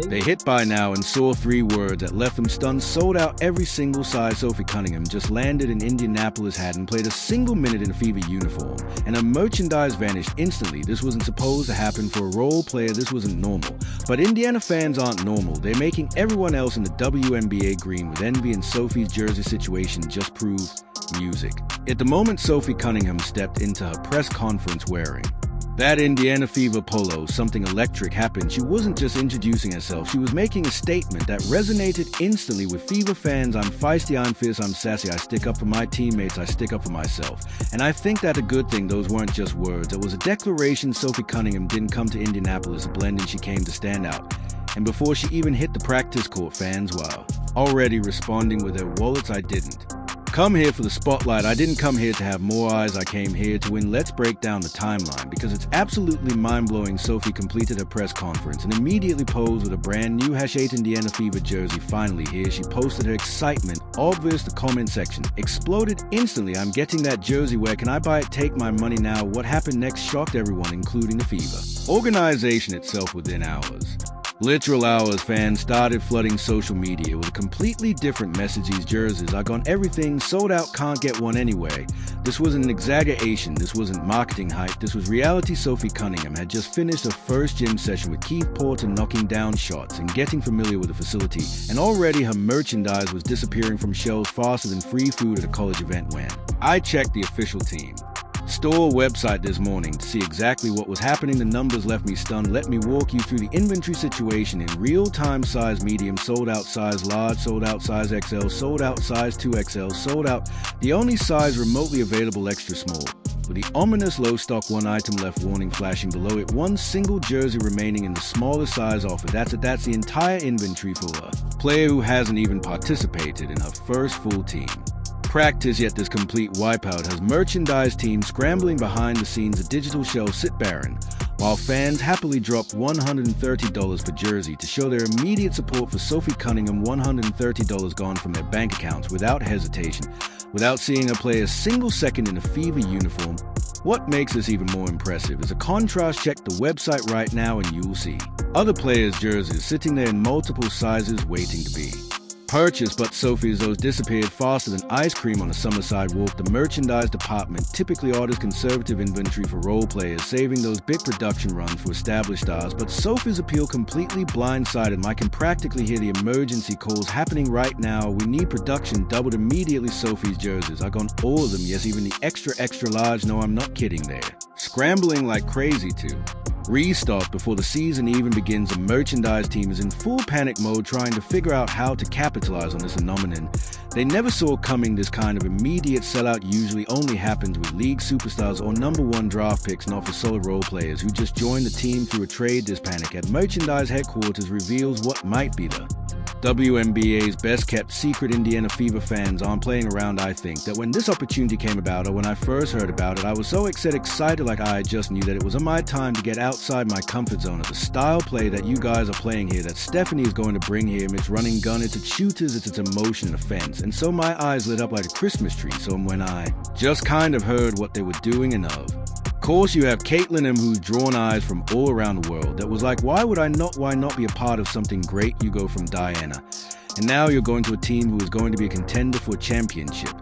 They hit by now and saw 3 words that left them stunned. Sold out every single size. Sophie Cunningham just landed in Indianapolis, hadn't played a single minute in a Fever uniform, and her merchandise vanished instantly. This wasn't supposed to happen for a role player. This wasn't normal. But Indiana fans aren't normal. They're making everyone else in the WNBA green with envy, and Sophie's jersey situation just proved music. At the moment Sophie Cunningham stepped into her press conference wearing that Indiana Fever polo, something electric happened. She wasn't just introducing herself, she was making a statement that resonated instantly with Fever fans. I'm feisty, I'm fierce, I'm sassy, I stick up for my teammates, I stick up for myself. And I think that's a good thing. Those weren't just words, it was a declaration. Sophie Cunningham didn't come to Indianapolis to blend in, she came to stand out. And before she even hit the practice court, fans were already responding with their wallets. I didn't come here for the spotlight. I didn't come here to have more eyes. I came here to win. Let's break down the timeline because it's absolutely mind-blowing. Sophie completed her press conference and immediately posed with a brand new #8 Indiana Fever jersey. Finally here, she posted her excitement. Obvious, the comment section exploded instantly. I'm getting that jersey. Where can I buy it? Take my money now. What happened next shocked everyone, including the Fever organization itself. Within hours, literal hours, fans started flooding social media with a completely different message. These jerseys are gone, everything sold out, can't get one anyway. This wasn't an exaggeration, this wasn't marketing hype, this was reality. Sophie Cunningham had just finished her first gym session with Keith Porter, knocking down shots and getting familiar with the facility, and already her merchandise was disappearing from shelves faster than free food at a college event. When I checked the official team store website this morning to see exactly what was happening, the numbers left me stunned. Let me walk you through the inventory situation in real time. Size medium, sold out size large, sold out size XL, sold out size 2XL, sold out the only size remotely available extra small, with the ominous low stock, 1 item left warning flashing below it, 1 single jersey remaining in the smallest size offered. That's the entire inventory for a player who hasn't even participated in her first full team practice yet. This complete wipeout has merchandise teams scrambling behind the scenes. The digital shelves sit barren, while fans happily drop $130 per jersey to show their immediate support for Sophie Cunningham. $130 gone from their bank accounts without hesitation, without seeing her play a single second in a Fever uniform. What makes this even more impressive is a contrast. Check the website right now and you'll see other players' jerseys sitting there in multiple sizes waiting to be purchased, but Sophie's those disappeared faster than ice cream on a summer sidewalk. The merchandise department typically orders conservative inventory for role players, saving those big production runs for established stars, but Sophie's appeal completely blindsided. I can practically hear the emergency calls happening right now. We need production doubled immediately. Sophie's jerseys are gone, all of them, yes, even the extra large. No, I'm not kidding. They're scrambling like crazy to restock before the season even begins. The merchandise team is in full panic mode, trying to figure out how to capitalize on this phenomenon they never saw coming. This kind of immediate sellout usually only happens with league superstars or #1 draft picks, not for solid role players who just joined the team through a trade. This panic at merchandise headquarters reveals what might be the WNBA's best kept secret. Indiana Fever fans aren't playing around. I think that when this opportunity came about, or when I first heard about it, I was so excited, like I just knew that it was on my time to get outside my comfort zone of the style play that you guys are playing here, that Stephanie is going to bring here. It's running gun, it's its shooters, it's its emotion and offense. And so my eyes lit up like a Christmas tree. So when I just kind of heard what they were doing, and of course you have Caitlin M, who's drawn eyes from all around the world, that was like, why not be a part of something great? You go from Diana, and now you're going to a team who is going to be a contender for a championship.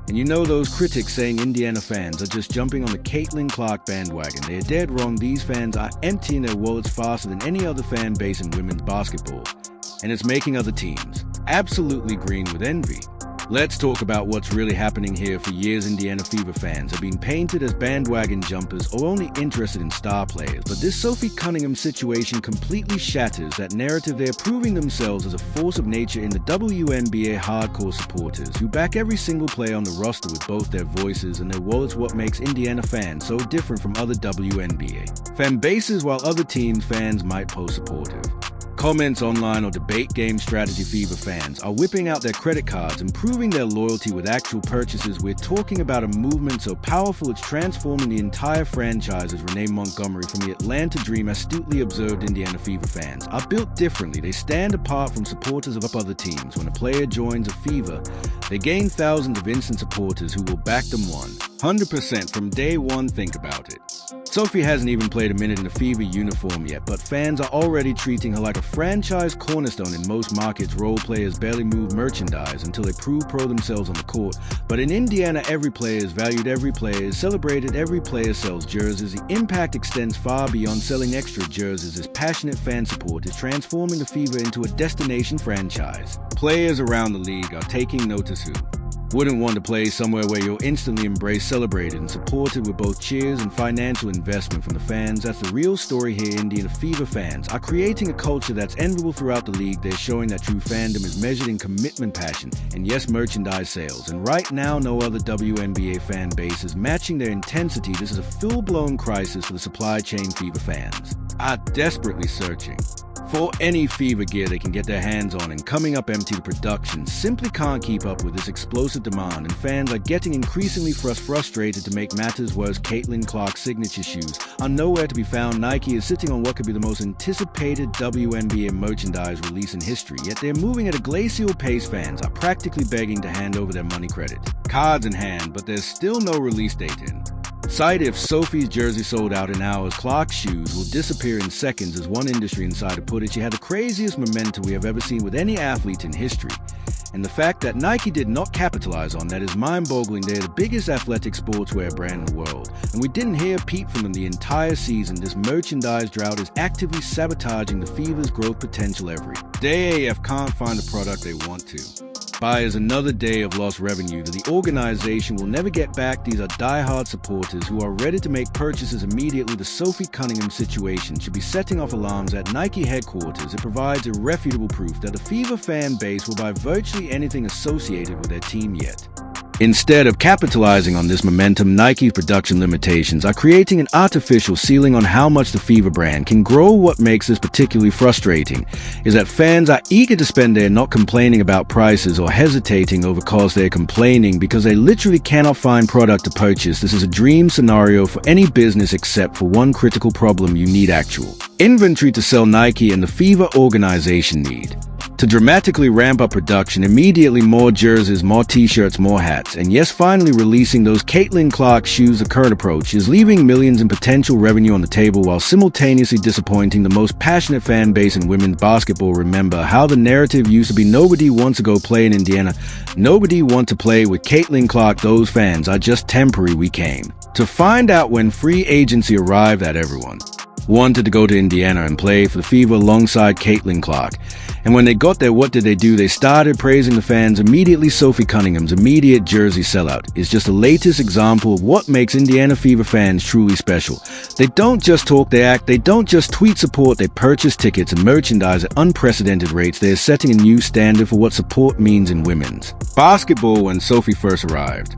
And you know those critics saying Indiana fans are just jumping on the Caitlin Clark bandwagon. They are dead wrong. These fans are emptying their wallets faster than any other fan base in women's basketball, and it's making other teams absolutely green with envy. Let's talk about what's really happening here. For years, Indiana Fever fans have been painted as bandwagon jumpers or only interested in star players, but this Sophie Cunningham situation completely shatters that narrative. They're proving themselves as a force of nature in the WNBA. Hardcore supporters who back every single player on the roster with both their voices and their wallets. What makes Indiana fans so different from other WNBA fan bases? While other teams' fans might post supportive comments online or debate game strategy, Fever fans are whipping out their credit cards and proving their loyalty with actual purchases. We're talking about a movement so powerful it's transforming the entire franchise. As Renee Montgomery from the Atlanta Dream astutely observed, Indiana Fever fans are built differently. They stand apart from supporters of other teams. When a player joins a Fever, they gain thousands of instant supporters who will back them 100% from day one. Think about it. Sophie hasn't even played a minute in a Fever uniform yet, but fans are already treating her like a franchise cornerstone. In most markets, role players barely move merchandise until they prove pro themselves on the court. But in Indiana, every player is valued, every player is celebrated, every player sells jerseys. The impact extends far beyond selling extra jerseys, as passionate fan support is transforming the Fever into a destination franchise. Players around the league are taking notice who wouldn't want to play somewhere where you're instantly embraced, celebrated, and supported with both cheers and financial investment from the fans. That's the real story here. Indiana Fever fans are creating a culture that's enviable throughout the league. They're showing that true fandom is measured in commitment, passion, and yes, merchandise sales. And right now, no other WNBA fan base is matching their intensity. This is a full-blown crisis for the supply chain. Fever fans are desperately searching for any Fever gear they can get their hands on, and coming up empty. The production simply can't keep up with this explosive demand, and fans are getting increasingly frustrated. To make matters worse, Caitlin Clark's signature shoes are nowhere to be found. Nike is sitting on what could be the most anticipated WNBA merchandise release in history, yet they're moving at a glacial pace. Fans are practically begging to hand over their money credit, cards in hand, but there's still no release date in sight. If Sophie's jersey sold out in hours, Clark's shoes will disappear in seconds. As one industry insider put it, she had the craziest momentum we have ever seen with any athlete in history. And the fact that Nike did not capitalize on that is mind-boggling. They're the biggest athletic sportswear brand in the world, and we didn't hear a peep from them the entire season. This merchandise drought is actively sabotaging the Fever's growth potential every day. AF can't find the product they want to buy is another day of lost revenue that the organization will never get back. These are die-hard supporters who are ready to make purchases immediately. The Sophie Cunningham situation should be setting off alarms at Nike headquarters. It provides irrefutable proof that the Fever fan base will buy virtually anything associated with their team yet. Instead of capitalizing on this momentum, Nike's production limitations are creating an artificial ceiling on how much the Fever brand can grow. What makes this particularly frustrating is that fans are eager to spend. They're not complaining about prices or hesitating over costs. They're complaining because they literally cannot find product to purchase. This is a dream scenario for any business except for one critical problem: you need actual inventory to sell. Nike and the Fever organization need to dramatically ramp up production immediately. More jerseys, more t-shirts, more hats, and yes, finally releasing those Caitlin Clark shoes. The current approach is leaving millions in potential revenue on the table while simultaneously disappointing the most passionate fan base in women's basketball. Remember how the narrative used to be: nobody wants to go play in Indiana, nobody wants to play with Caitlin Clark. Those fans are just temporary. We came to find out when free agency arrived that everyone wanted to go to Indiana and play for the Fever alongside Caitlin Clark. And when they got there, what did? They started praising the fans immediately. Sophie Cunningham's immediate jersey sellout is just the latest example of what makes Indiana Fever fans truly special. They don't just talk, they act. They don't just tweet support, they purchase tickets and merchandise at unprecedented rates. They are setting a new standard for what support means in women's basketball. When Sophie first arrived,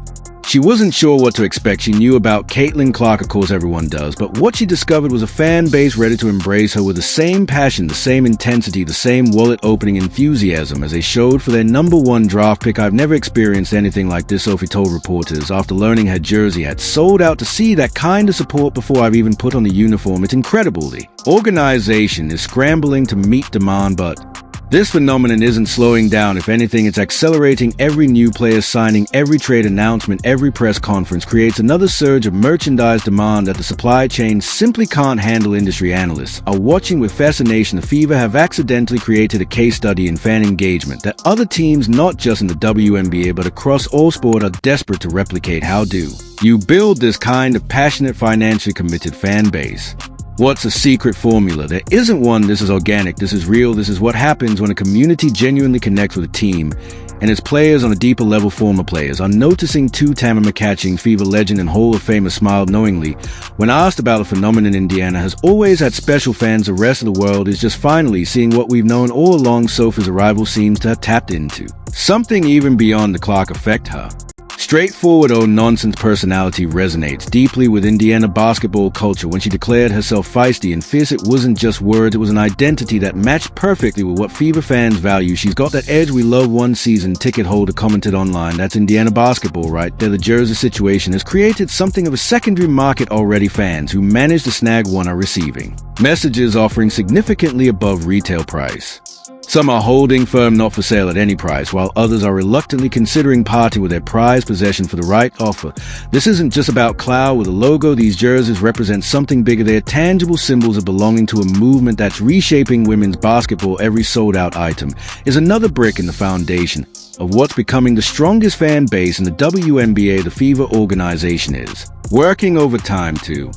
she wasn't sure what to expect. She knew about Caitlin Clark, of course everyone does, but what she discovered was a fan base ready to embrace her with the same passion, the same intensity, the same wallet-opening enthusiasm as they showed for their #1 draft pick. I've never experienced anything like this, Sophie told reporters after learning her jersey had sold out. To see that kind of support before I've even put on the uniform, it's incredible. The organization is scrambling to meet demand, but this phenomenon isn't slowing down. If anything, it's accelerating. Every new player signing, every trade announcement, every press conference creates another surge of merchandise demand that the supply chain simply can't handle. Industry analysts are watching with fascination. The Fever have accidentally created a case study in fan engagement that other teams, not just in the WNBA but across all sport, are desperate to replicate. How do you build this kind of passionate, financially committed fan base? What's a secret formula? There isn't one. This is organic. This is real. This is what happens when a community genuinely connects with a team and its players on a deeper level. Former players are noticing too. Tamara McCatching, Fever legend and Hall of Famer, smiled knowingly when asked about the phenomenon. Indiana has always had special fans. The rest of the world is just finally seeing what we've known all along. Sophie's arrival seems to have tapped into something even beyond the Clark effect. Her straightforward, oh-nonsense personality resonates deeply with Indiana basketball culture. When she declared herself feisty and fierce, it wasn't just words, it was an identity that matched perfectly with what Fever fans value. She's got that edge we love. One season ticket holder commented online, "That's Indiana basketball right there." The jersey situation has created something of a secondary market already. Fans who manage to snag one are receiving messages offering significantly above retail price Some are holding firm not for sale at any price, while others are reluctantly considering parting with their prized possession for the right offer. This isn't just about clout with a logo. These jerseys represent something bigger. They're tangible symbols of belonging to a movement that's reshaping women's basketball. Every sold-out item is another brick in the foundation of what's becoming the strongest fan base in the WNBA. The Fever organization is working overtime to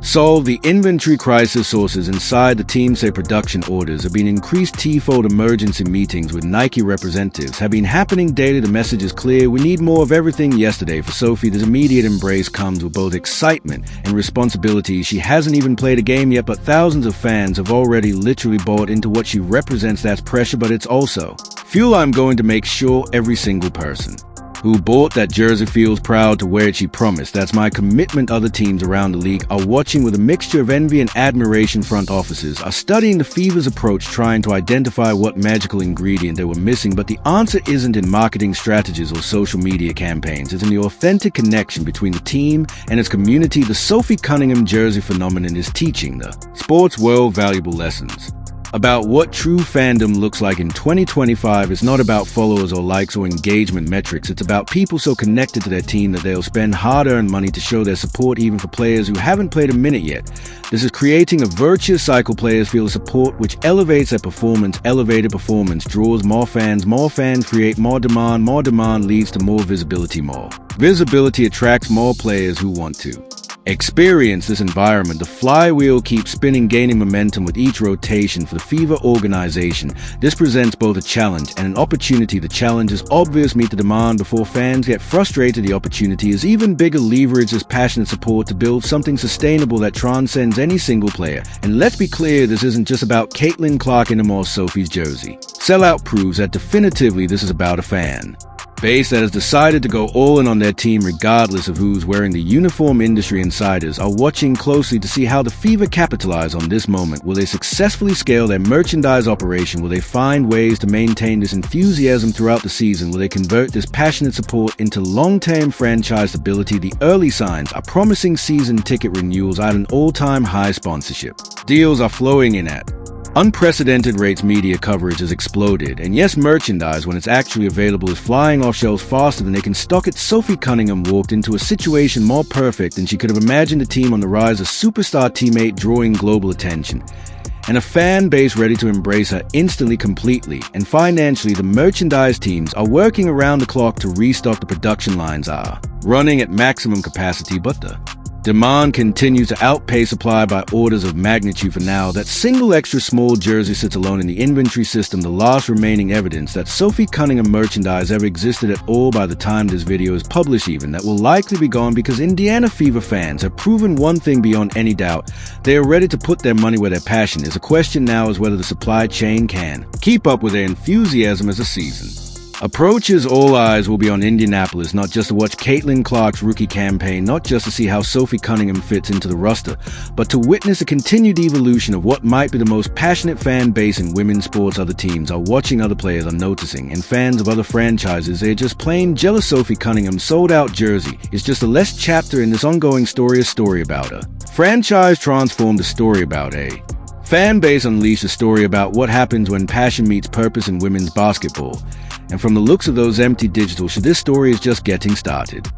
solve the inventory crisis. Sources inside the team say production orders have been increased tenfold. Emergency meetings with Nike representatives have been happening daily. The message is clear: we need more of everything. Yesterday for Sophie, this immediate embrace comes with both excitement and responsibility. She hasn't even played a game yet, but thousands of fans have already literally bought into what she represents. That's pressure, but it's also fuel. I'm going to make sure every single person who bought that jersey feels proud to wear it. She promised. That's my commitment. Other teams around the league are watching with a mixture of envy and admiration. Front offices are studying the Fever's approach, trying to identify what magical ingredient they were missing. But the answer isn't in marketing strategies or social media campaigns. It's in the authentic connection between the team and its community. The Sophie Cunningham jersey phenomenon is teaching the sports world valuable lessons about what true fandom looks like in 2025. It's not about followers or likes or engagement metrics. It's about people so connected to their team that they'll spend hard-earned money to show their support, even for players who haven't played a minute yet. This is creating a virtuous cycle. Players feel support, which elevates their performance. Elevated performance draws more fans create more demand leads to more visibility. More visibility attracts more players who want to experience this environment. The flywheel keeps spinning, gaining momentum with each rotation. For the Fever organization, this presents both a challenge and an opportunity. The challenge is obvious: meet the demand before fans get frustrated. The opportunity is even bigger: leverage this passionate support to build something sustainable that transcends any single player. And let's be clear, this isn't just about Caitlin Clark or Sophie's jersey. Sellout proves that definitively this is about a fan base that has decided to go all in on their team regardless of who's wearing the uniform. Industry insiders are watching closely to see how the Fever capitalize on this moment. Will they successfully scale their merchandise operation? Will they find ways to maintain this enthusiasm throughout the season? Will they convert this passionate support into long-term franchise stability? The early signs are promising. Season ticket renewals at an all-time high. Sponsorship deals are flowing in at unprecedented rates. Media coverage has exploded, and yes, merchandise, when it's actually available, is flying off shelves faster than they can stock it. Sophie Cunningham walked into a situation more perfect than she could have imagined. A team on the rise, a superstar teammate drawing global attention, and a fan base ready to embrace her instantly, completely, and financially. The merchandise teams are working around the clock to restock. The production lines are running at maximum capacity, but the demand continues to outpace supply by orders of magnitude. For now, that single extra small jersey sits alone in the inventory system, the last remaining evidence that Sophie Cunningham merchandise ever existed at all. By the time this video is published, even that will likely be gone, because Indiana Fever fans have proven one thing beyond any doubt: they are ready to put their money where their passion is. The question now is whether the supply chain can keep up with their enthusiasm as the season approaches. All eyes will be on Indianapolis, not just to watch Caitlin Clark's rookie campaign, not just to see how Sophie Cunningham fits into the roster, but to witness a continued evolution of what might be the most passionate fan base in women's sports. Other teams are watching, other players are noticing, and fans of other franchises, they're just plain jealous. Sophie Cunningham's sold-out jersey is just a less chapter in this ongoing story, a story about a franchise transformed, a story about a fan base unleashed, a story about what happens when passion meets purpose in women's basketball. And from the looks of those empty digitals, this story is just getting started.